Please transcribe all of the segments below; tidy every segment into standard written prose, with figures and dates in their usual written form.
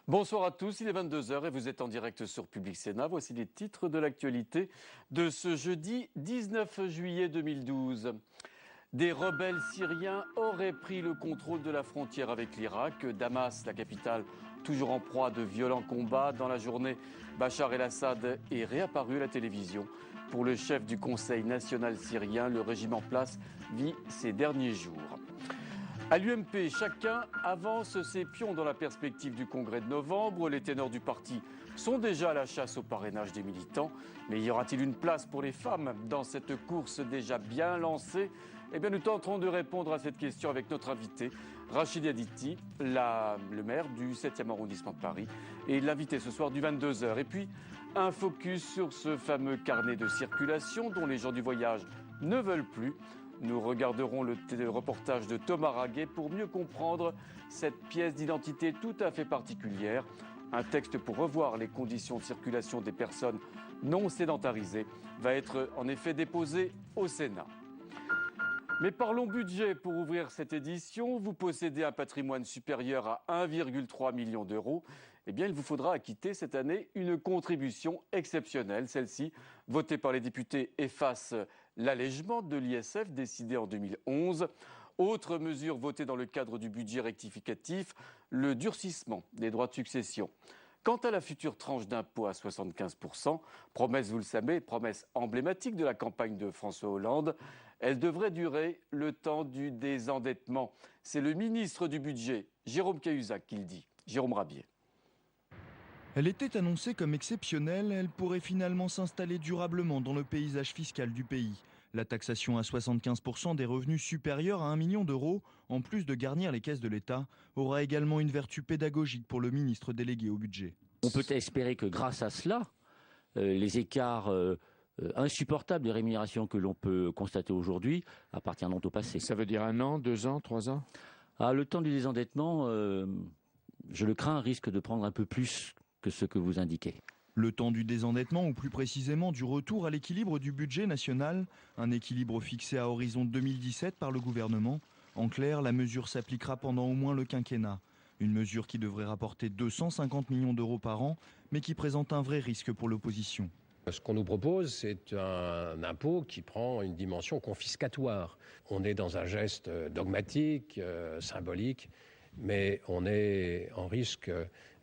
Bonsoir à tous, il est 22 h et vous êtes en direct sur Public Sénat. Voici les titres de l'actualité de ce jeudi 19 juillet 2012. Des rebelles syriens auraient pris le contrôle de la frontière avec l'Irak. Damas, la capitale, toujours en proie à de violents combats. Dans la journée, Bachar el-Assad est réapparu à la télévision. Pour le chef du Conseil national syrien, le régime en place vit ses derniers jours. À l'UMP, chacun avance ses pions dans la perspective du congrès de novembre. Les ténors du parti sont déjà à la chasse au parrainage des militants. Mais y aura-t-il une place pour les femmes dans cette course déjà bien lancée ? Eh bien, nous tenterons de répondre à cette question avec notre invité, Rachid Haditi, le maire du 7e arrondissement de Paris, et l'invité ce soir du 22 h. Et puis, un focus sur ce fameux carnet de circulation dont les gens du voyage ne veulent plus. Nous regarderons le reportage de Thomas Raguet pour mieux comprendre cette pièce d'identité tout à fait particulière. Un texte pour revoir les conditions de circulation des personnes non sédentarisées va être en effet déposé au Sénat. Mais parlons budget pour ouvrir cette édition. Vous possédez un patrimoine supérieur à 1,3 million d'euros. Eh bien, il vous faudra acquitter cette année une contribution exceptionnelle. Celle-ci, votée par les députés, efface l'allègement de l'ISF décidé en 2011. Autre mesure votée dans le cadre du budget rectificatif, le durcissement des droits de succession. Quant à la future tranche d'impôt à 75%, promesse, vous le savez, promesse emblématique de la campagne de François Hollande, elle devrait durer le temps du désendettement. C'est le ministre du Budget, Jérôme Cahuzac, qui le dit. Jérôme Rabier. Elle était annoncée comme exceptionnelle, elle pourrait finalement s'installer durablement dans le paysage fiscal du pays. La taxation à 75% des revenus supérieurs à 1 million d'euros, en plus de garnir les caisses de l'État, aura également une vertu pédagogique pour le ministre délégué au budget. On peut espérer que grâce à cela, les écarts insupportables de rémunération que l'on peut constater aujourd'hui appartiendront au passé. Ça veut dire 1 an, 2 ans, 3 ans ? Le temps du désendettement, je le crains, risque de prendre un peu plus que ce que vous indiquez. Le temps du désendettement, ou plus précisément du retour à l'équilibre du budget national, un équilibre fixé à horizon 2017 par le gouvernement. En clair, la mesure s'appliquera pendant au moins le quinquennat. Une mesure qui devrait rapporter 250 millions d'euros par an, mais qui présente un vrai risque pour l'opposition. Ce qu'on nous propose, c'est un impôt qui prend une dimension confiscatoire. On est dans un geste dogmatique, symbolique, mais on est en risque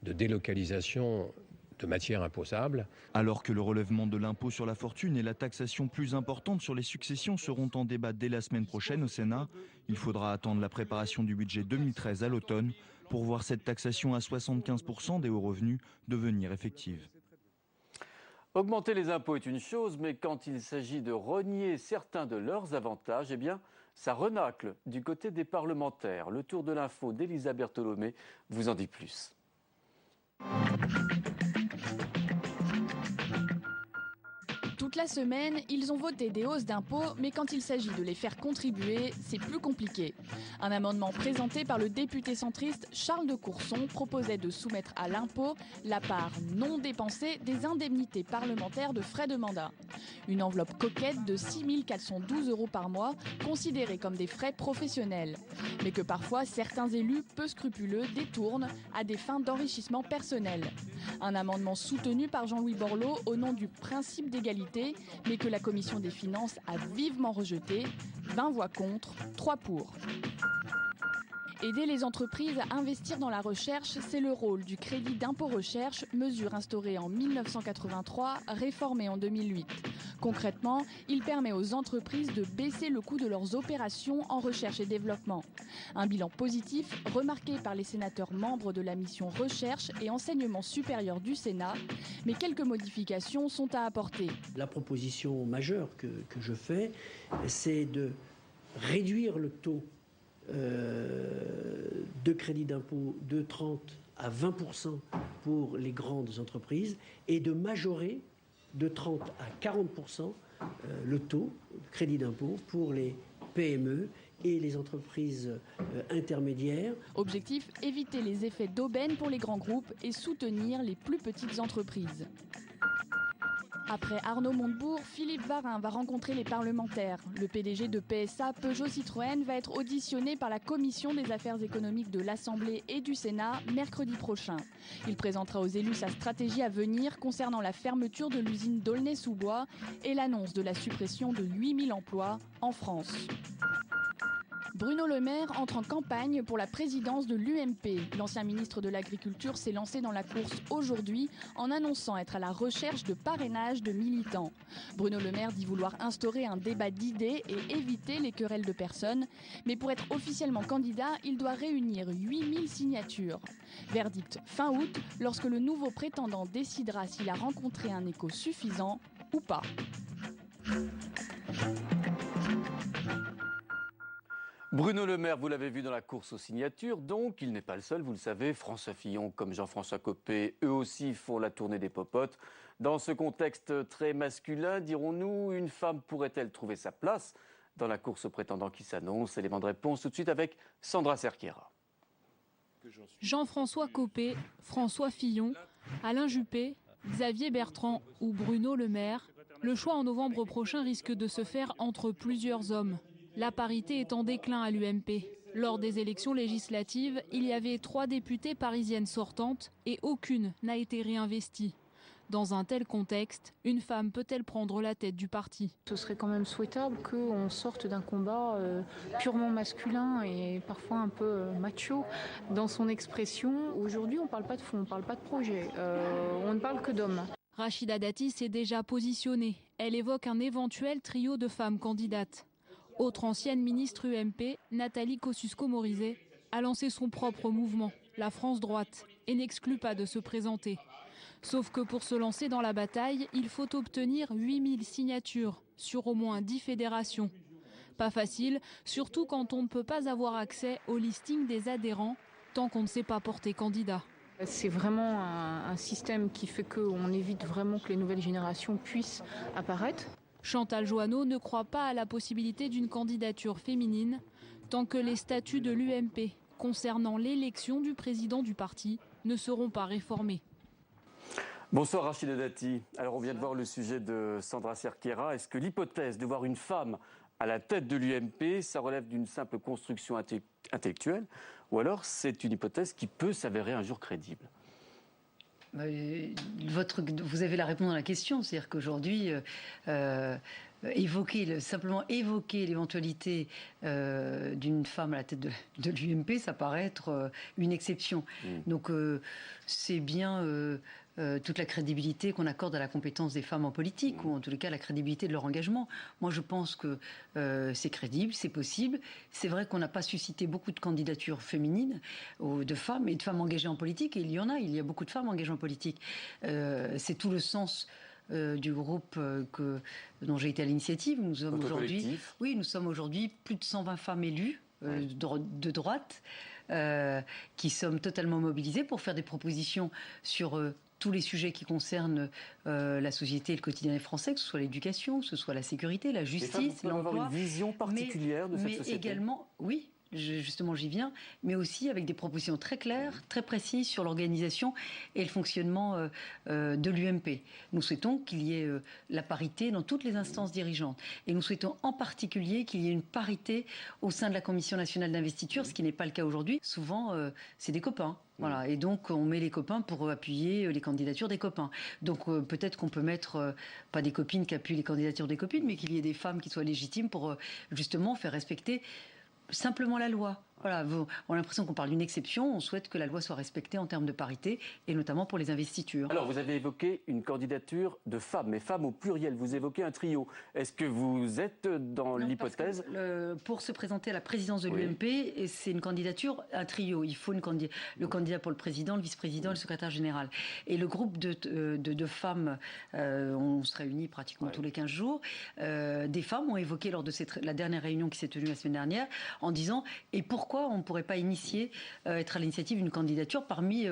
de délocalisation de matière imposable. Alors que le relèvement de l'impôt sur la fortune et la taxation plus importante sur les successions seront en débat dès la semaine prochaine au Sénat, il faudra attendre la préparation du budget 2013 à l'automne pour voir cette taxation à 75% des hauts revenus devenir effective. Augmenter les impôts est une chose, mais quand il s'agit de renier certains de leurs avantages, eh bien, ça renacle du côté des parlementaires. Le tour de l'info d'Elisa Bertolomé vous en dit plus. Toute la semaine, ils ont voté des hausses d'impôts, mais quand il s'agit de les faire contribuer, c'est plus compliqué. Un amendement présenté par le député centriste Charles de Courson proposait de soumettre à l'impôt la part non dépensée des indemnités parlementaires de frais de mandat. Une enveloppe coquette de 6 412 € par mois, considérée comme des frais professionnels. Mais que parfois certains élus peu scrupuleux détournent à des fins d'enrichissement personnel. Un amendement soutenu par Jean-Louis Borloo au nom du principe d'égalité, mais que la commission des finances a vivement rejeté. 20 voix contre, 3 pour. Aider les entreprises à investir dans la recherche, c'est le rôle du crédit d'impôt recherche, mesure instaurée en 1983, réformée en 2008. Concrètement, il permet aux entreprises de baisser le coût de leurs opérations en recherche et développement. Un bilan positif remarqué par les sénateurs membres de la mission Recherche et Enseignement supérieur du Sénat, mais quelques modifications sont à apporter. La proposition majeure que je fais, c'est de réduire le taux de crédit d'impôt de 30 à 20% pour les grandes entreprises et de majorer de 30 à 40% le taux de crédit d'impôt pour les PME et les entreprises intermédiaires. Objectif, éviter les effets d'aubaine pour les grands groupes et soutenir les plus petites entreprises. Après Arnaud Montebourg, Philippe Varin va rencontrer les parlementaires. Le PDG de PSA, Peugeot Citroën, va être auditionné par la Commission des affaires économiques de l'Assemblée et du Sénat mercredi prochain. Il présentera aux élus sa stratégie à venir concernant la fermeture de l'usine d'Aulnay-sous-Bois et l'annonce de la suppression de 8000 emplois en France. Bruno Le Maire entre en campagne pour la présidence de l'UMP. L'ancien ministre de l'Agriculture s'est lancé dans la course aujourd'hui en annonçant être à la recherche de parrainage de militants. Bruno Le Maire dit vouloir instaurer un débat d'idées et éviter les querelles de personnes. Mais pour être officiellement candidat, il doit réunir 8000 signatures. Verdict fin août, lorsque le nouveau prétendant décidera s'il a rencontré un écho suffisant ou pas. Bruno Le Maire, vous l'avez vu dans la course aux signatures, donc il n'est pas le seul, vous le savez. François Fillon comme Jean-François Copé, eux aussi font la tournée des popotes. Dans ce contexte très masculin, dirons-nous, une femme pourrait-elle trouver sa place dans la course aux prétendants qui s'annonce? Élément de réponse tout de suite avec Sandra Cerquera. Jean-François Copé, François Fillon, Alain Juppé, Xavier Bertrand ou Bruno Le Maire, le choix en novembre prochain risque de se faire entre plusieurs hommes. La parité est en déclin à l'UMP. Lors des élections législatives, il y avait 3 députées parisiennes sortantes et aucune n'a été réinvestie. Dans un tel contexte, une femme peut-elle prendre la tête du parti? Ce serait quand même souhaitable qu'on sorte d'un combat purement masculin et parfois un peu macho dans son expression. Aujourd'hui, on ne parle pas de fond, on ne parle pas de projet, on ne parle que d'hommes. Rachida Dati s'est déjà positionnée. Elle évoque un éventuel trio de femmes candidates. Autre ancienne ministre UMP, Nathalie Kosciusko-Morizet, a lancé son propre mouvement, la France droite, et n'exclut pas de se présenter. Sauf que pour se lancer dans la bataille, il faut obtenir 8000 signatures sur au moins 10 fédérations. Pas facile, surtout quand on ne peut pas avoir accès au listing des adhérents tant qu'on ne s'est pas porté candidat. C'est vraiment un système qui fait qu'on évite vraiment que les nouvelles générations puissent apparaître. Chantal Joanneau ne croit pas à la possibilité d'une candidature féminine tant que les statuts de l'UMP concernant l'élection du président du parti ne seront pas réformés. Bonsoir Rachida Dati. Alors on vient de voir le sujet de Sandra Cerquera. Est-ce que l'hypothèse de voir une femme à la tête de l'UMP, ça relève d'une simple construction intellectuelle ou alors c'est une hypothèse qui peut s'avérer un jour crédible? Vous avez la réponse à la question, c'est-à-dire qu'aujourd'hui, simplement évoquer l'éventualité d'une femme à la tête de l'UMP, ça paraît être une exception. Donc c'est bien toute la crédibilité qu'on accorde à la compétence des femmes en politique, ou en tous les cas la crédibilité de leur engagement. Moi je pense que c'est crédible, c'est possible. C'est vrai qu'on n'a pas suscité beaucoup de candidatures féminines, de femmes et de femmes engagées en politique, et il y a beaucoup de femmes engagées en politique. C'est tout le sens du groupe dont j'ai été à l'initiative. Nous sommes aujourd'hui plus de 120 femmes élues de droite, qui sommes totalement mobilisées pour faire des propositions sur tous les sujets qui concernent la société et le quotidien des Français, que ce soit l'éducation, que ce soit la sécurité, la justice, l'emploi. Avoir une vision particulière de cette société. Mais également, oui. Justement, j'y viens, mais aussi avec des propositions très claires, très précises sur l'organisation et le fonctionnement de l'UMP. Nous souhaitons qu'il y ait la parité dans toutes les instances dirigeantes. Et nous souhaitons en particulier qu'il y ait une parité au sein de la Commission nationale d'investiture, ce qui n'est pas le cas aujourd'hui. Souvent, c'est des copains. Voilà, et donc on met les copains pour appuyer les candidatures des copains. Donc peut-être qu'on peut mettre, pas des copines qui appuient les candidatures des copines, mais qu'il y ait des femmes qui soient légitimes pour justement faire respecter simplement la loi. Voilà, on a l'impression qu'on parle d'une exception, on souhaite que la loi soit respectée en termes de parité, et notamment pour les investitures. Alors, vous avez évoqué une candidature de femmes, mais femmes au pluriel, vous évoquez un trio. Est-ce que vous êtes dans l'hypothèse... Pour se présenter à la présidence de l'UMP, c'est une candidature, un trio. Il faut le candidat pour le président, le vice-président et le secrétaire général. Et le groupe de femmes, on se réunit pratiquement tous les 15 jours, des femmes ont évoqué lors de la dernière réunion qui s'est tenue la semaine dernière, en disant « et pourquoi pourquoi on ne pourrait pas être à l'initiative d'une candidature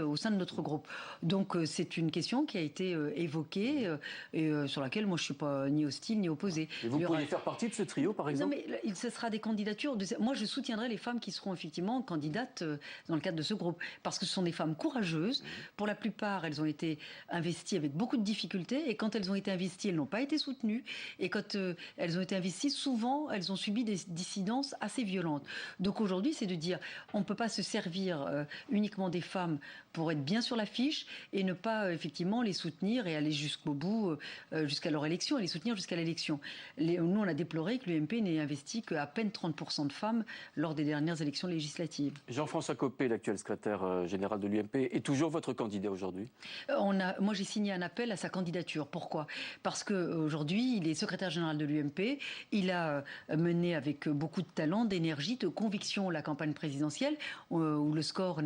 au sein de notre groupe. Donc c'est une question qui a été évoquée et sur laquelle moi je ne suis pas ni hostile ni opposée. Et vous pourriez faire partie de ce trio, par exemple? Non, mais ce sera des candidatures. Moi, je soutiendrai les femmes qui seront effectivement candidates dans le cadre de ce groupe. Parce que ce sont des femmes courageuses. Pour la plupart, elles ont été investies avec beaucoup de difficultés. Et quand elles ont été investies, elles n'ont pas été soutenues. Et quand elles ont été investies, souvent, elles ont subi des dissidences assez violentes. Donc aujourd'hui, c'est de dire, on ne peut pas se servir uniquement des femmes pour être bien sur l'affiche et ne pas effectivement les soutenir et aller jusqu'au bout, jusqu'à leur élection, et les soutenir jusqu'à l'élection. Nous, on a déploré que l'UMP n'ait investi qu'à peine 30% de femmes lors des dernières élections législatives. Jean-François Copé, l'actuel secrétaire général de l'UMP, est toujours votre candidat aujourd'hui? Moi, j'ai signé un appel à sa candidature. Pourquoi? Parce qu'aujourd'hui, il est secrétaire général de l'UMP. Il a mené avec beaucoup de talent, d'énergie, de conviction la campagne présidentielle, où le score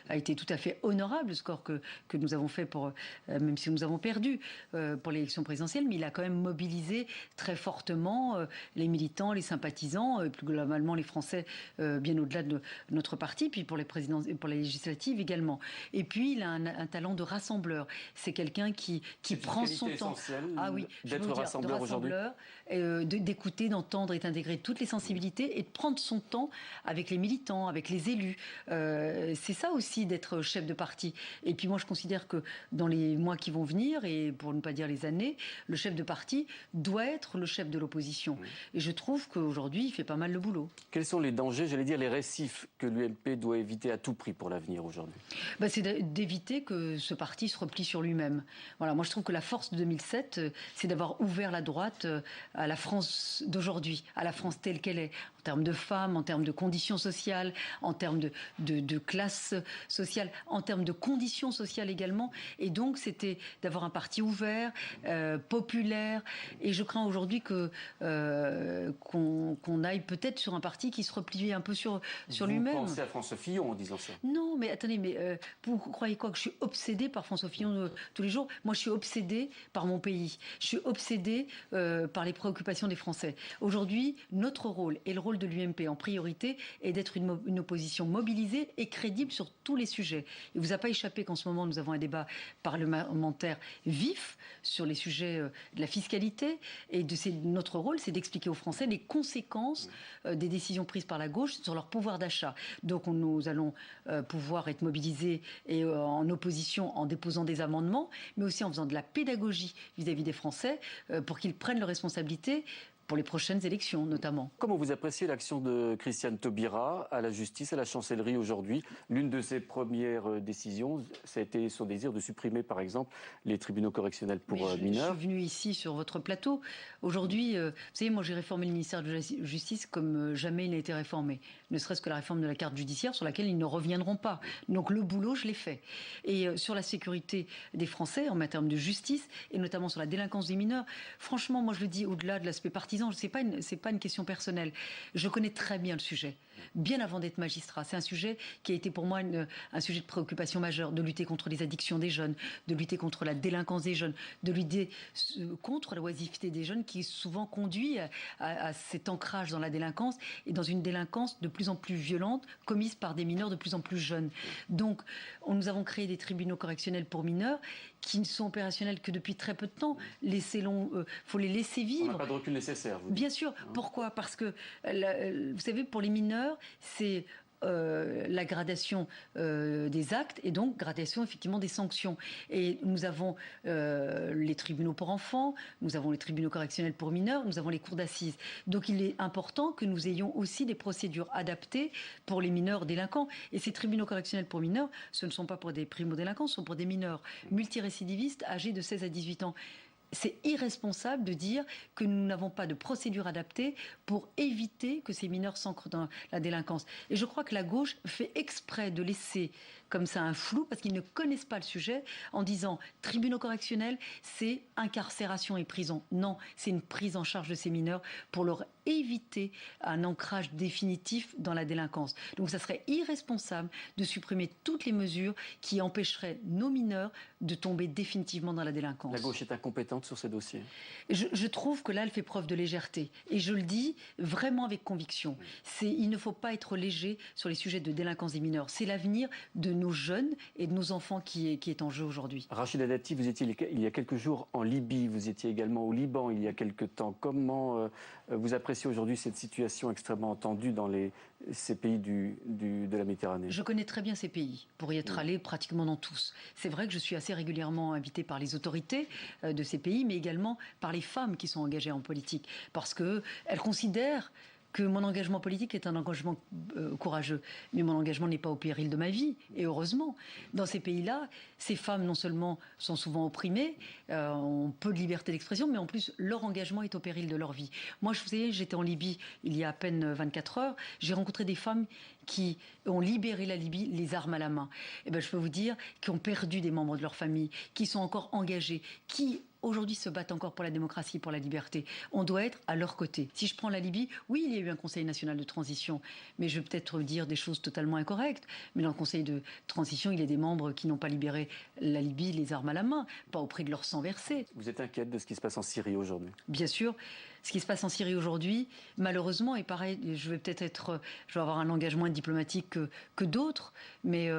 a été tout à fait honorable, le score que nous avons fait, même si nous avons perdu pour l'élection présidentielle, mais il a quand même mobilisé très fortement les militants, les sympathisants, et plus globalement les Français, bien au-delà de notre parti, puis pour les législatives également. Et puis il a un talent de rassembleur. C'est quelqu'un qui prend son temps. D'être rassembleur aujourd'hui. D'écouter, d'entendre et d'intégrer toutes les sensibilités et de prendre son temps avec les militants, avec les élus. C'est ça aussi d'être chef de parti. Et puis moi je considère que dans les mois qui vont venir, et pour ne pas dire les années, le chef de parti doit être le chef de l'opposition. Et je trouve qu'aujourd'hui il fait pas mal le boulot. Quels sont les dangers, j'allais dire les récifs, que l'UMP doit éviter à tout prix pour l'avenir aujourd'hui? C'est d'éviter que ce parti se replie sur lui-même. Voilà, moi je trouve que la force de 2007, c'est d'avoir ouvert la droite à la France d'aujourd'hui, à la France telle qu'elle est, en termes de femmes, en termes de conditions sociales, en termes de classe sociale, en termes de conditions sociales également. Et donc c'était d'avoir un parti ouvert, populaire. Et je crains aujourd'hui qu'on aille peut-être sur un parti qui se replie un peu sur lui-même. Vous pensez à François Fillon en disant ça? Non, mais attendez, vous croyez quoi, que je suis obsédée par François Fillon tous les jours? Moi, je suis obsédée par mon pays. Je suis obsédée par les préoccupations des Français. Aujourd'hui, notre rôle et le rôle de l'UMP en priorité est d'être une opposition mobilisée et crédible sur tous les sujets. Il ne vous a pas échappé qu'en ce moment, nous avons un débat parlementaire vif sur les sujets de la fiscalité. Et notre rôle, c'est d'expliquer aux Français les conséquences des décisions prises par la gauche sur leur pouvoir d'achat. Donc nous allons pouvoir être mobilisés et en opposition en déposant des amendements, mais aussi en faisant de la pédagogie vis-à-vis des Français pour qu'ils prennent leurs responsabilités pour les prochaines élections notamment. Comment vous appréciez l'action de Christiane Taubira à la justice, à la chancellerie aujourd'hui? L'une de ses premières décisions, ça a été son désir de supprimer par exemple les tribunaux correctionnels pour mineurs. Je suis venue ici sur votre plateau. Aujourd'hui, vous savez, moi j'ai réformé le ministère de la Justice comme jamais il n'a été réformé. Ne serait-ce que la réforme de la carte judiciaire sur laquelle ils ne reviendront pas. Donc le boulot, je l'ai fait. Et sur la sécurité des Français en matière de justice et notamment sur la délinquance des mineurs, franchement, moi je le dis au-delà de l'aspect partisan, c'est pas une question personnelle. Je connais très bien le sujet, bien avant d'être magistrat. C'est un sujet qui a été pour moi un sujet de préoccupation majeure, de lutter contre les addictions des jeunes, de lutter contre la délinquance des jeunes, de lutter contre la oisiveté des jeunes qui souvent conduit à cet ancrage dans la délinquance et dans une délinquance de plus en plus violente commise par des mineurs de plus en plus jeunes. Donc nous avons créé des tribunaux correctionnels pour mineurs qui ne sont opérationnels que depuis très peu de temps. Faut les laisser vivre. On n'a pas de recul nécessaire. Bien sûr. Pourquoi? Parce que, vous savez, pour les mineurs, c'est la gradation des actes et donc gradation effectivement des sanctions. Et nous avons les tribunaux pour enfants, nous avons les tribunaux correctionnels pour mineurs, nous avons les cours d'assises. Donc il est important que nous ayons aussi des procédures adaptées pour les mineurs délinquants. Et ces tribunaux correctionnels pour mineurs, ce ne sont pas pour des primo-délinquants, ce sont pour des mineurs multirécidivistes âgés de 16 à 18 ans. C'est irresponsable de dire que nous n'avons pas de procédure adaptée pour éviter que ces mineurs s'ancrent dans la délinquance. Et je crois que la gauche fait exprès de laisser comme ça un flou parce qu'ils ne connaissent pas le sujet en disant tribunaux correctionnels, c'est incarcération et prison. Non, c'est une prise en charge de ces mineurs pour leur éviter un ancrage définitif dans la délinquance. Donc ça serait irresponsable de supprimer toutes les mesures qui empêcheraient nos mineurs de tomber définitivement dans la délinquance. La gauche est incompétente sur ces dossiers. Je trouve que là, elle fait preuve de légèreté. Et je le dis vraiment avec conviction. Il ne faut pas être léger sur les sujets de délinquance des mineurs. C'est l'avenir de nos jeunes et de nos enfants qui est en jeu aujourd'hui. Rachida Dati, vous étiez il y a quelques jours en Libye, vous étiez également au Liban il y a quelques temps. Comment vous appréciez aujourd'hui cette situation extrêmement tendue dans ces pays de la Méditerranée? Je connais très bien ces pays, pour y être allé pratiquement dans tous. C'est vrai que je suis assez régulièrement invitée par les autorités de ces pays, mais également par les femmes qui sont engagées en politique, parce qu'elles considèrent que mon engagement politique est un engagement courageux. Mais mon engagement n'est pas au péril de ma vie, et heureusement. Dans ces pays-là, ces femmes, non seulement sont souvent opprimées, ont peu de liberté d'expression, mais en plus, leur engagement est au péril de leur vie. Moi, vous savez, j'étais en Libye il y a à peine 24 heures. J'ai rencontré des femmes qui ont libéré la Libye les armes à la main. Et je peux vous dire qu'ils ont perdu des membres de leur famille, qui sont encore engagés, qui aujourd'hui se battent encore pour la démocratie, pour la liberté. On doit être à leur côté. Si je prends la Libye, oui, il y a eu un Conseil national de transition, mais je vais peut-être dire des choses totalement incorrectes. Mais dans le Conseil de transition, il y a des membres qui n'ont pas libéré la Libye les armes à la main, pas au prix de leur sang versé. Vous êtes inquiète de ce qui se passe en Syrie aujourd'hui? Bien sûr. Ce qui se passe en Syrie aujourd'hui, malheureusement, et pareil, je vais avoir un langage moins diplomatique que d'autres, mais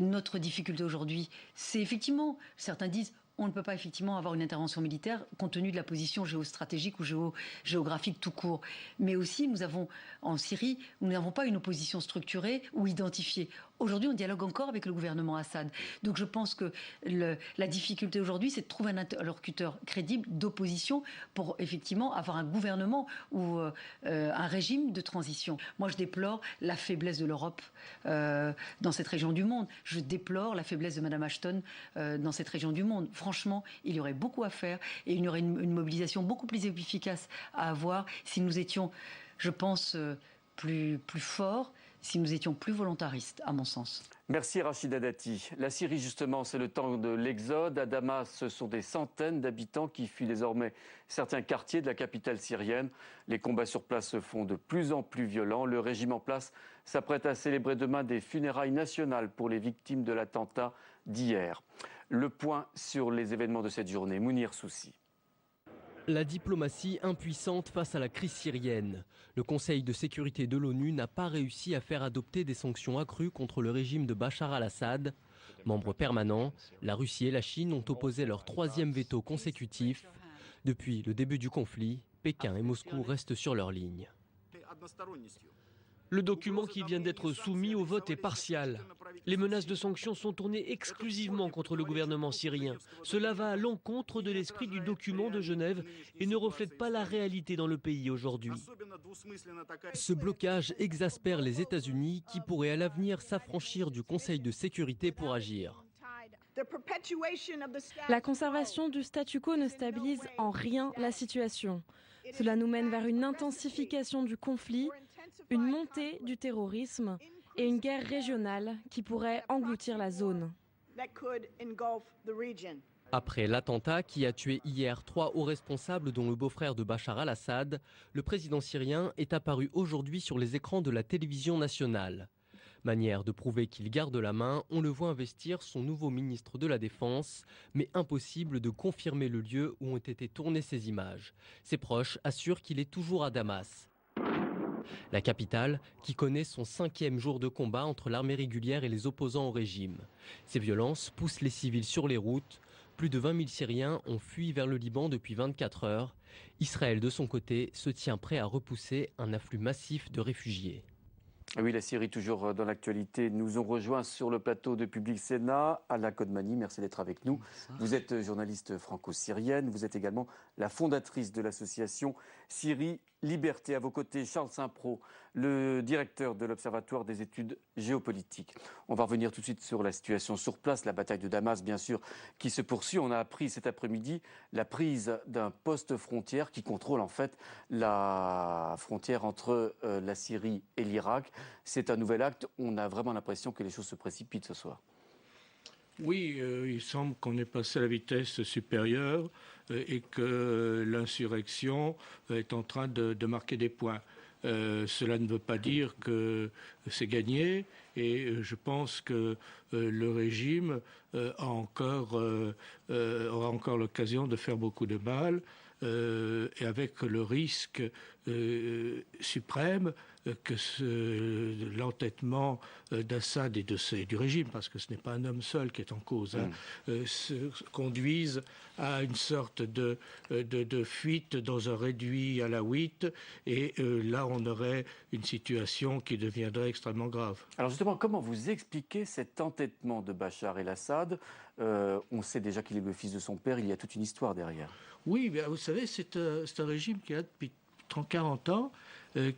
notre difficulté aujourd'hui, c'est effectivement, certains disent, on ne peut pas effectivement avoir une intervention militaire compte tenu de la position géostratégique ou géographique tout court. Mais aussi, nous avons en Syrie, nous n'avons pas une opposition structurée ou identifiée. Aujourd'hui, on dialogue encore avec le gouvernement Assad. Donc je pense que la difficulté aujourd'hui, c'est de trouver un interlocuteur crédible d'opposition pour effectivement avoir un gouvernement ou un régime de transition. Moi, je déplore la faiblesse de l'Europe dans cette région du monde. Je déplore la faiblesse de Mme Ashton dans cette région du monde. Franchement, il y aurait beaucoup à faire et il y aurait une mobilisation beaucoup plus efficace à avoir si nous étions, je pense, plus forts, si nous étions plus volontaristes, à mon sens. Merci Rachida Dati. La Syrie, justement, c'est le temps de l'exode. À Damas, ce sont des centaines d'habitants qui fuient désormais certains quartiers de la capitale syrienne. Les combats sur place se font de plus en plus violents. Le régime en place s'apprête à célébrer demain des funérailles nationales pour les victimes de l'attentat d'hier. Le point sur les événements de cette journée. Mounir Soussi. La diplomatie impuissante face à la crise syrienne. Le Conseil de sécurité de l'ONU n'a pas réussi à faire adopter des sanctions accrues contre le régime de Bachar al-Assad. Membres permanents, la Russie et la Chine ont opposé leur 3e veto consécutif. Depuis le début du conflit, Pékin et Moscou restent sur leur ligne. Le document qui vient d'être soumis au vote est partial. Les menaces de sanctions sont tournées exclusivement contre le gouvernement syrien. Cela va à l'encontre de l'esprit du document de Genève et ne reflète pas la réalité dans le pays aujourd'hui. Ce blocage exaspère les États-Unis qui pourraient à l'avenir s'affranchir du Conseil de sécurité pour agir. La conservation du statu quo ne stabilise en rien la situation. Cela nous mène vers une intensification du conflit, une montée du terrorisme et une guerre régionale qui pourrait engloutir la zone. Après l'attentat qui a tué hier 3 hauts responsables dont le beau-frère de Bachar al-Assad, le président syrien est apparu aujourd'hui sur les écrans de la télévision nationale. Manière de prouver qu'il garde la main, on le voit investir son nouveau ministre de la Défense, mais impossible de confirmer le lieu où ont été tournées ces images. Ses proches assurent qu'il est toujours à Damas. La capitale, qui connaît son 5e jour de combat entre l'armée régulière et les opposants au régime. Ces violences poussent les civils sur les routes. Plus de 20 000 Syriens ont fui vers le Liban depuis 24 heures. Israël, de son côté, se tient prêt à repousser un afflux massif de réfugiés. Oui, la Syrie, toujours dans l'actualité. Nous ont rejoint sur le plateau de Public Sénat, Alla Kodmani, merci d'être avec nous. Vous êtes journaliste franco-syrienne, vous êtes également la fondatrice de l'association Syrie Liberté. À vos côtés, Charles Saint-Pro, le directeur de l'Observatoire des études géopolitiques. On va revenir tout de suite sur la situation sur place, la bataille de Damas, bien sûr, qui se poursuit. On a appris cet après-midi la prise d'un poste frontière qui contrôle en fait la frontière entre la Syrie et l'Irak. c'est un nouvel acte. On a vraiment l'impression que les choses se précipitent ce soir. Oui, il semble qu'on est passé à la vitesse supérieure et que l'insurrection est en train de marquer des points. Cela ne veut pas dire que c'est gagné et je pense que le régime aura encore l'occasion de faire beaucoup de mal et avec le risque suprême que l'entêtement d'Assad et du régime, parce que ce n'est pas un homme seul qui est en cause, se conduise à une sorte de fuite dans un réduit alaouite, et là on aurait une situation qui deviendrait extrêmement grave. Alors justement, comment vous expliquez cet entêtement de Bachar el-Assad? On sait déjà qu'il est le fils de son père, il y a toute une histoire derrière. Oui, bien, vous savez, c'est un régime qui a depuis 30-40 ans,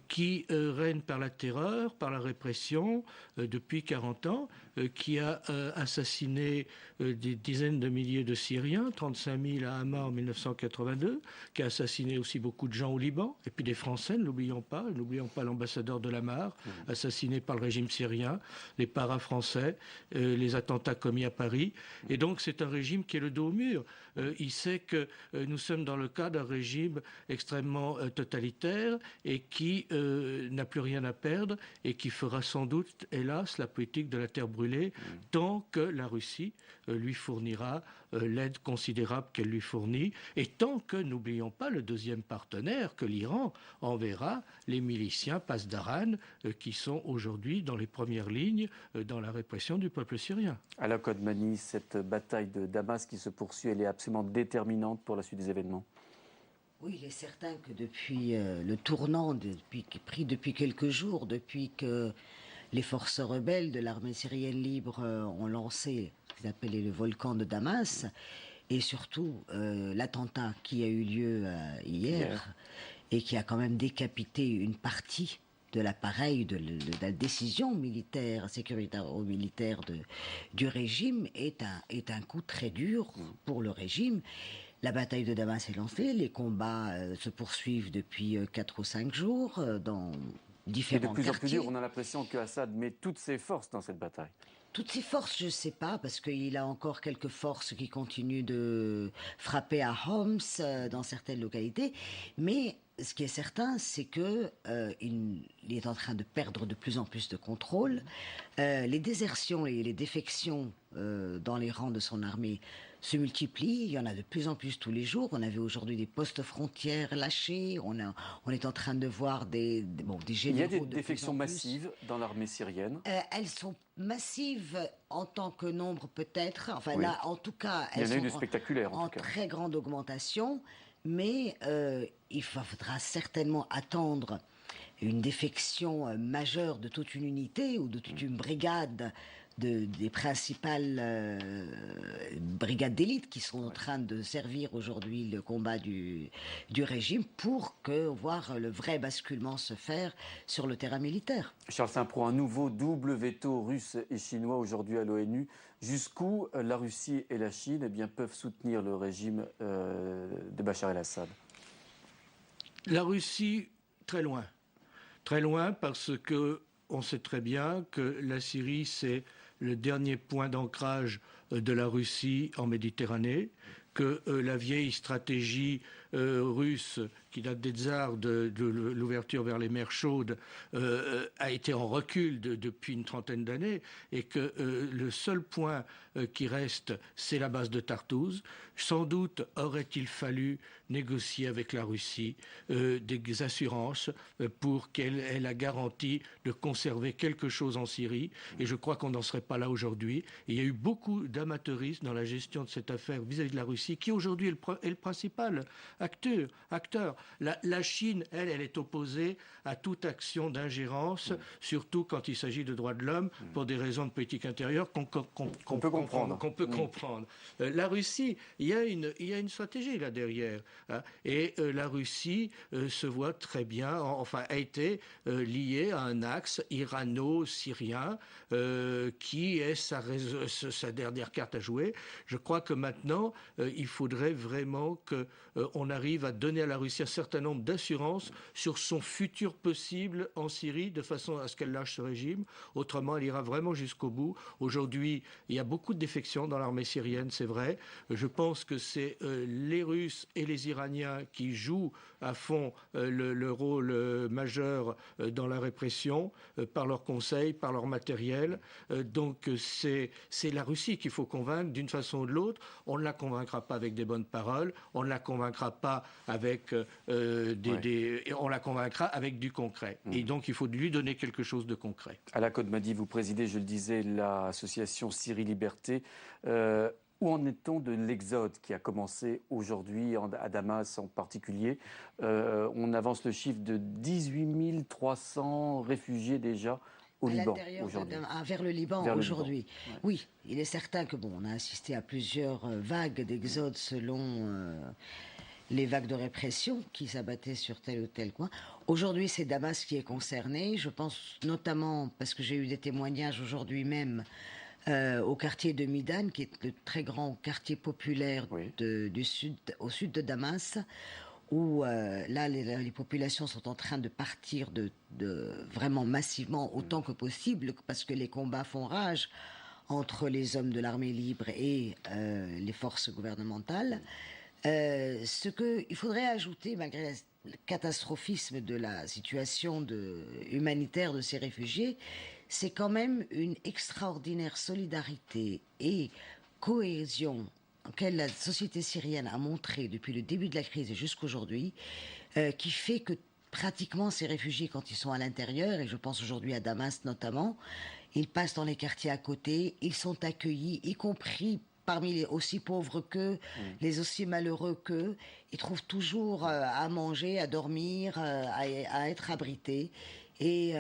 qui règne par la terreur, par la répression, depuis 40 ans, qui a assassiné des dizaines de milliers de Syriens, 35 000 à Hama en 1982, qui a assassiné aussi beaucoup de gens au Liban, et puis des Français, n'oublions pas l'ambassadeur de Lamar, assassiné par le régime syrien, les paras-français, les attentats commis à Paris, et donc c'est un régime qui est le dos au mur. Il sait que nous sommes dans le cas d'un régime extrêmement totalitaire et qui n'a plus rien à perdre et qui fera sans doute, hélas, la politique de la terre brûlée tant que la Russie lui fournira l'aide considérable qu'elle lui fournit et tant que, n'oublions pas, le deuxième partenaire, que l'Iran enverra les miliciens Pasdaran qui sont aujourd'hui dans les premières lignes dans la répression du peuple syrien. Alaa Kodmani, cette bataille de Damas qui se poursuit, elle est absolument déterminante pour la suite des événements. Oui, il est certain que depuis le tournant pris depuis quelques jours, depuis que les forces rebelles de l'armée syrienne libre ont lancé ce qu'ils appelaient le volcan de Damas, et surtout l'attentat qui a eu lieu hier et qui a quand même décapité une partie de l'appareil de la décision militaire, sécuritaire-militaire du régime est un coup très dur pour le régime. La bataille de Damas est lancée, les combats se poursuivent depuis 4 ou 5 jours dans différents quartiers. Et de plus en plus dur, on a l'impression qu'Assad met toutes ses forces dans cette bataille. Toutes ses forces, je ne sais pas, parce qu'il a encore quelques forces qui continuent de frapper à Homs, dans certaines localités, mais ce qui est certain, c'est qu'il est en train de perdre de plus en plus de contrôle. Les désertions et les défections dans les rangs de son armée se multiplient, il y en a de plus en plus tous les jours. On avait aujourd'hui des postes frontières lâchés, on est en train de voir des généraux. Il y a des défections massives dans l'armée syrienne. Elles sont massives en tant que nombre peut-être, enfin là en tout cas elles sont spectaculaires, en très grande augmentation, mais il faudra certainement attendre une défection majeure de toute une unité ou de toute une brigade des principales brigades d'élite qui sont en train de servir aujourd'hui le combat du régime pour voir le vrai basculement se faire sur le terrain militaire. Charles Saint-Pro, un nouveau double veto russe et chinois aujourd'hui à l'ONU. Jusqu'où la Russie et la Chine peuvent soutenir le régime de Bachar el-Assad? La Russie, très loin. Très loin parce qu'on sait très bien que la Syrie, c'est le dernier point d'ancrage de la Russie en Méditerranée, que la vieille stratégie russe qui date des tsars de l'ouverture vers les mers chaudes a été en recul depuis une trentaine d'années et que le seul point qui reste, c'est la base de Tartouse. Sans doute aurait-il fallu négocier avec la Russie des assurances pour qu'elle ait la garantie de conserver quelque chose en Syrie. Et je crois qu'on n'en serait pas là aujourd'hui. Il y a eu beaucoup d'amateurisme dans la gestion de cette affaire vis-à-vis de la Russie, qui aujourd'hui est le principal acteur. La Chine, elle est opposée à toute action d'ingérence, surtout quand il s'agit de droits de l'homme, pour des raisons de politique intérieure qu'on peut comprendre. La Russie, il y a une stratégie là derrière. Hein, et la Russie se voit très bien, a été liée à un axe irano-syrien qui est sa dernière carte à jouer. Je crois que maintenant, il faudrait vraiment qu'on on arrive à donner à la Russie un certain nombre d'assurances sur son futur possible en Syrie, de façon à ce qu'elle lâche ce régime. Autrement, elle ira vraiment jusqu'au bout. Aujourd'hui, il y a beaucoup de défections dans l'armée syrienne, c'est vrai. Je pense que c'est les Russes et les Iraniens qui jouent à fond le rôle majeur dans la répression, par leurs conseils, par leur matériel. Donc c'est la Russie qu'il faut convaincre d'une façon ou de l'autre. On ne la convaincra pas avec des bonnes paroles, on ne la convaincra pas avec on la convaincra avec du concret. Et donc il faut lui donner quelque chose de concret. Ala Kodmadi, vous présidez, je le disais, l'association Syrie Liberté. Où en est-on de l'exode qui a commencé aujourd'hui à Damas en particulier? On avance le chiffre de 18 300 réfugiés déjà au Liban aujourd'hui. Vers le Liban aujourd'hui. Ouais. Oui, il est certain que on a assisté à plusieurs vagues d'exode selon les vagues de répression qui s'abattaient sur tel ou tel coin. Aujourd'hui, c'est Damas qui est concerné. Je pense notamment, parce que j'ai eu des témoignages aujourd'hui même, au quartier de Midan, qui est le très grand quartier populaire au sud de Damas, où là, les populations sont en train de partir vraiment massivement, autant que possible, parce que les combats font rage entre les hommes de l'armée libre et les forces gouvernementales. Ce qu'il faudrait ajouter, malgré le catastrophisme de la situation humanitaire de ces réfugiés, c'est quand même une extraordinaire solidarité et cohésion que la société syrienne a montré depuis le début de la crise et jusqu'aujourd'hui, qui fait que pratiquement ces réfugiés, quand ils sont à l'intérieur, et je pense aujourd'hui à Damas notamment, ils passent dans les quartiers à côté, ils sont accueillis, y compris parmi les aussi pauvres qu'eux, les aussi malheureux qu'eux. Ils trouvent toujours à manger, à dormir, à être abrités. Et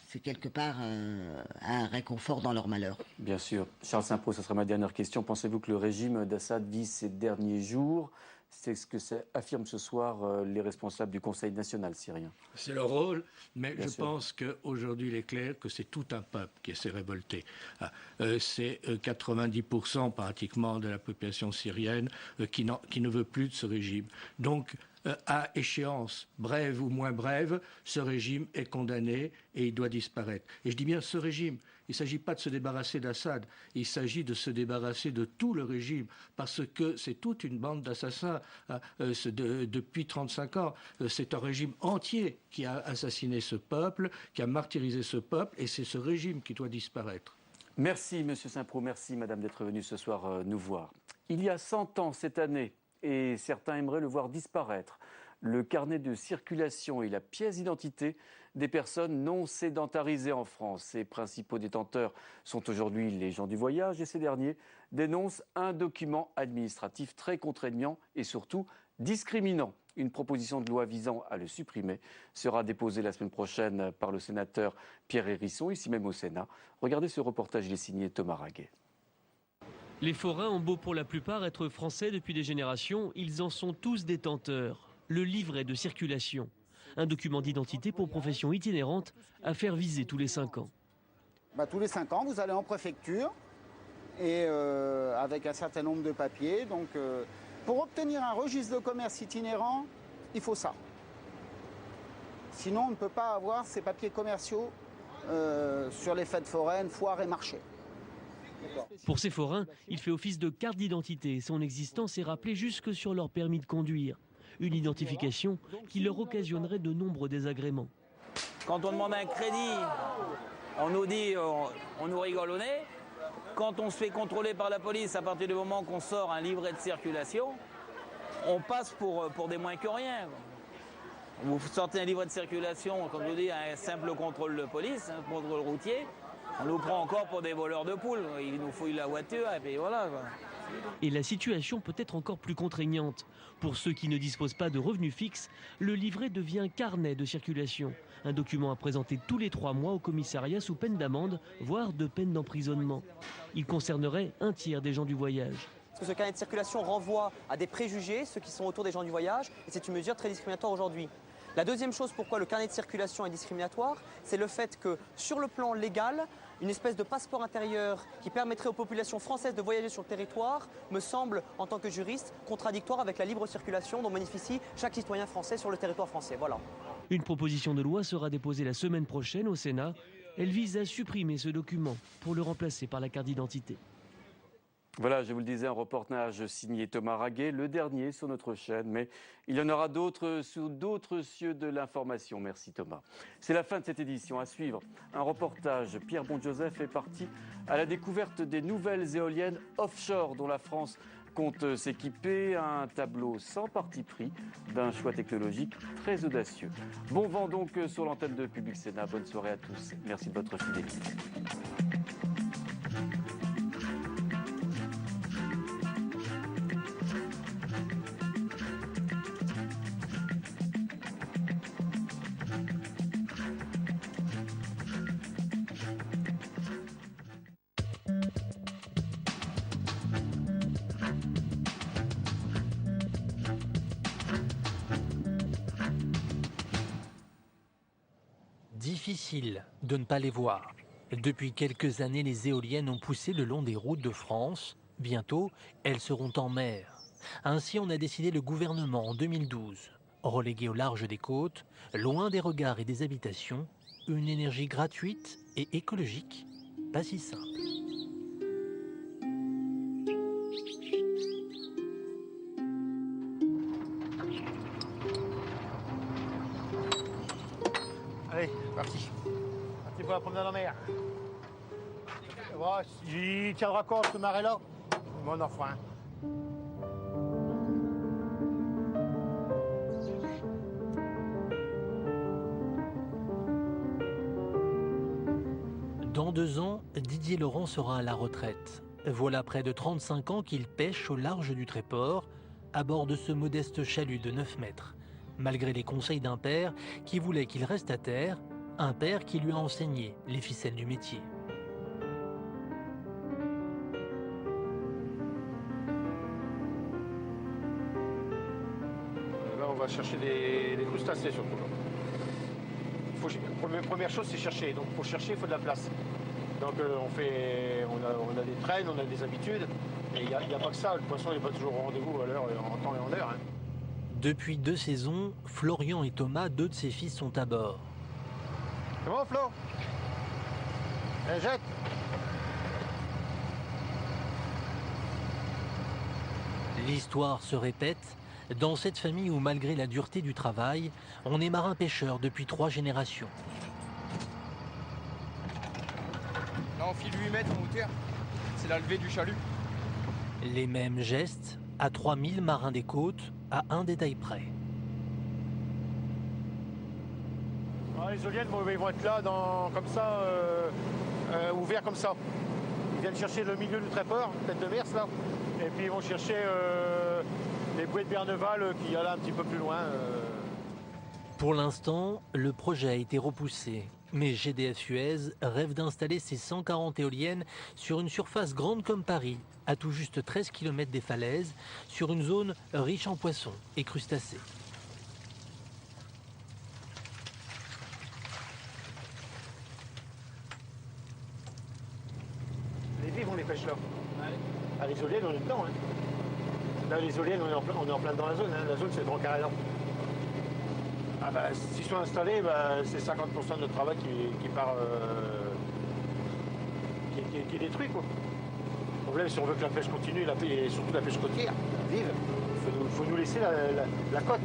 c'est quelque part un réconfort dans leur malheur. Bien sûr. Charles Saint-Pro, ce sera ma dernière question. Pensez-vous que le régime d'Assad vit ses derniers jours? C'est ce que affirment ce soir les responsables du Conseil national syrien. C'est leur rôle, mais je pense qu'aujourd'hui, il est clair que c'est tout un peuple qui s'est révolté. C'est 90% pratiquement de la population syrienne qui ne veut plus de ce régime. Donc, à échéance brève ou moins brève, ce régime est condamné et il doit disparaître. Et je dis bien ce régime. Il ne s'agit pas de se débarrasser d'Assad, il s'agit de se débarrasser de tout le régime, parce que c'est toute une bande d'assassins depuis 35 ans. C'est un régime entier qui a assassiné ce peuple, qui a martyrisé ce peuple, et c'est ce régime qui doit disparaître. Merci, Monsieur Saint-Pro, merci, Madame, d'être venue ce soir nous voir. Il y a 100 ans cette année, et certains aimeraient le voir disparaître, le carnet de circulation et la pièce d'identité des personnes non sédentarisées en France. Ces principaux détenteurs sont aujourd'hui les gens du voyage et ces derniers dénoncent un document administratif très contraignant et surtout discriminant. Une proposition de loi visant à le supprimer sera déposée la semaine prochaine par le sénateur Pierre Hérisson, ici même au Sénat. Regardez ce reportage, il est signé Thomas Raguet. Les forains ont beau pour la plupart être français depuis des générations, ils en sont tous détenteurs. Le livret de circulation, un document d'identité pour profession itinérante à faire viser tous les 5 ans. Tous les 5 ans, vous allez en préfecture et avec un certain nombre de papiers. Donc, pour obtenir un registre de commerce itinérant, il faut ça. Sinon, on ne peut pas avoir ces papiers commerciaux sur les fêtes foraines, foires et marchés. Pour ces forains, il fait office de carte d'identité. Son existence est rappelée jusque sur leur permis de conduire. Une identification qui leur occasionnerait de nombreux désagréments. Quand on demande un crédit, on nous dit, on nous rigole au nez. Quand on se fait contrôler par la police, à partir du moment qu'on sort un livret de circulation, on passe pour des moins que rien. Vous sortez un livret de circulation, comme je vous dis, un simple contrôle de police, un contrôle routier. On nous prend encore pour des voleurs de poules. Ils nous fouillent la voiture et puis voilà, quoi. Et la situation peut être encore plus contraignante. Pour ceux qui ne disposent pas de revenus fixes, le livret devient carnet de circulation. Un document à présenter tous les 3 mois au commissariat sous peine d'amende, voire de peine d'emprisonnement. Il concernerait un tiers des gens du voyage. Parce que ce carnet de circulation renvoie à des préjugés, ceux qui sont autour des gens du voyage, et c'est une mesure très discriminatoire aujourd'hui. La deuxième chose pourquoi le carnet de circulation est discriminatoire, c'est le fait que sur le plan légal, une espèce de passeport intérieur qui permettrait aux populations françaises de voyager sur le territoire me semble, en tant que juriste, contradictoire avec la libre circulation dont bénéficie chaque citoyen français sur le territoire français. Voilà. Une proposition de loi sera déposée la semaine prochaine au Sénat. Elle vise à supprimer ce document pour le remplacer par la carte d'identité. Voilà, je vous le disais, un reportage signé Thomas Raguet, le dernier sur notre chaîne, mais il y en aura d'autres sous d'autres cieux de l'information. Merci Thomas. C'est la fin de cette édition. À suivre, un reportage. Pierre Bonjoseph est parti à la découverte des nouvelles éoliennes offshore dont la France compte s'équiper. Un tableau sans parti pris d'un choix technologique très audacieux. Bon vent donc sur l'antenne de Public Sénat. Bonne soirée à tous. Merci de votre fidélité. Difficile de ne pas les voir. Depuis quelques années, les éoliennes ont poussé le long des routes de France. Bientôt, elles seront en mer. Ainsi en a décidé le gouvernement en 2012. Reléguée au large des côtes, loin des regards et des habitations, une énergie gratuite et écologique, pas si simple. Allez, parti. Parti pour la promenade en mer. Voilà, il tiendra compte ce marais-là. Mon enfant. Dans 2 ans, Didier Laurent sera à la retraite. Voilà près de 35 ans qu'il pêche au large du Tréport, à bord de ce modeste chalut de 9 mètres. Malgré les conseils d'un père qui voulait qu'il reste à terre, un père qui lui a enseigné les ficelles du métier. Là, on va chercher des crustacés surtout. Première chose, c'est chercher. Donc pour chercher, il faut de la place. Donc on a des traînes, on a des habitudes. Et il n'y a pas que ça. Le poisson n'est pas toujours au rendez-vous à l'heure, en temps et en heure. Hein. Depuis 2 saisons, Florian et Thomas, 2 de ses fils, sont à bord. C'est bon, Flo? Allez, jette. L'histoire se répète dans cette famille où, malgré la dureté du travail, on est marin-pêcheur depuis 3 générations. Là, on file 8 mètres en hauteur. C'est la levée du chalut. Les mêmes gestes à 3000 marins des côtes, à un détail près. Ah, les éoliennes ils vont être là, comme ça, ouverts comme ça. Ils viennent chercher le milieu du Tréport, tête de Mers, là. Et puis ils vont chercher les bouées de Berneval qui est là un petit peu plus loin. Pour l'instant, le projet a été repoussé. Mais GDF Suez rêve d'installer ses 140 éoliennes sur une surface grande comme Paris, à tout juste 13 km des falaises, sur une zone riche en poissons et crustacés. Les vives, on les pêche là. Ah, les éoliennes, on est dedans. Hein. Là, les éoliennes, on est en plein dans la zone. Hein. La zone, c'est le Grand Carré là. Ah bah, s'ils sont installés, bah, c'est 50% de notre travail qui part, qui est détruit, quoi. Le problème, si on veut que la pêche continue, et surtout la pêche côtière, vive, il faut nous laisser la côte.